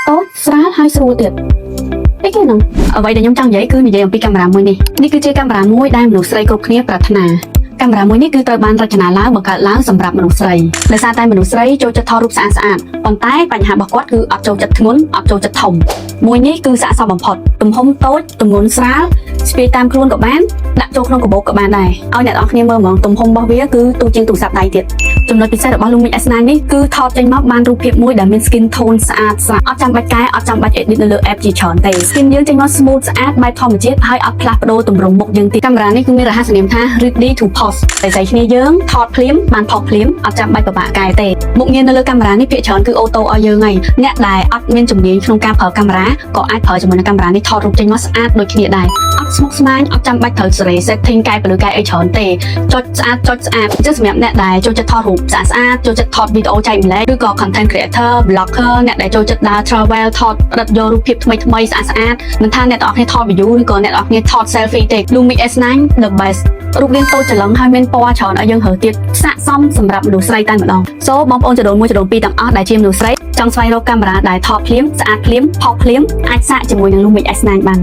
tốt sáng hai xu tiệt cái nó ở vậy để nhóm trong giấy cứ như vậy ông pi camera môi đi cứ chơi camera môi đai một sợi cột kia bạc th나 camera môiនេះគឺត្រូវបានរចនាឡើងបង្កើតឡើងសម្រាប់មនុស្សស្រីដោយសារតែមនុស្សស្រីចូលចិត្តថតរូបស្អាតប៉ុន្តែបញ្ហារបស់គាត់គឺអត់ចូលចិត្តធ្ងន់អត់ចូលចិត្តធំមួយនេះគឺស័ក្តិសមបំផុតទំហំតូចទម្ងន់ស្រាលស្ពាយតាមខ្លួនក៏បានដាក់ចូលក្នុងកាបូបក៏បានដែរឲ្យអ្នកនរគ្នាមើលហ្មងទំហំរបស់វាគឺទូជាងទូរស័ព្ទដៃទៀតចំណុចពិសេសរបស់ Lumix S9 នេះគឺថតចេញមកបានរូបភាពមួយដែលមាន skin tone ស្អាតស្រាលអត់ចាំបាច់កែអត់ចាំបាច់ edit នៅលើ app ជាច្រើនទេ skin យើងចេញមក smooth ស្អាតបែបធម្មជាតិហើយអត់ផ្លាស់ប្ដូរទម្រង់មុខយើងទេកាមេរ៉ានេះគឺមានរហស្សនាមថា ready to pose តែស្អីគ្នាយើងថតភ្លាមបានផុសភ្លាមអត់ចាំបាច់ពិបាកកែទេមុខងារនៅលើកាមេរ៉ានេះភាគច្រើនគឺអូតូឲ្យយើងហើយអ្នកដែលអត់មានជំនាញក្នុងការប្រើកាមេរ៉ាក៏អាចប្រើជាមួយនឹងកាមេរ៉ានេះថតរូបចេញមកស្អាតដូចគ្នាដែរអត់ស្មុគស្មាញអត់ចាំបាច់ត្រូវសេរី setting កែពលឺកែអីច្រើនទេចុចស្អាតអញ្ចឹងសម្រាប់អ្នកដែលចូលចិត្តថតរូបស្អាតចូលចិត្តថតវីដេអូចែកម្លែកឬក៏ content creator blogger អ្នកដែលចូលចិត្តដើរ travel ថតរត់យករូបភាពថ្មីស្អាតមិនថាអ្នកទាំងអស់គ្នាថត view ឬក៏អ្នកទាំងអស់គ្នាថត selfie ទេ Lumix S9 the best រូបរាងតូចច្រឡឹងហើយមានពណ៌ច្រើនឲ្យយើងរើសទៀតស័ក្តិសមសម្រាប់មនុស្សស្រីតែម្ដងសូបងប្អូនចដូន1ចដូន2ទាំងអស់ដែលជាមនុស្សស្រីចង់ស្វែងរកកាមេរ៉ាដែលថតភ្លាមស្អាតភ្លាមផុសភ្លាមអាចសាកជាមួយនឹង Lumix S9 បាន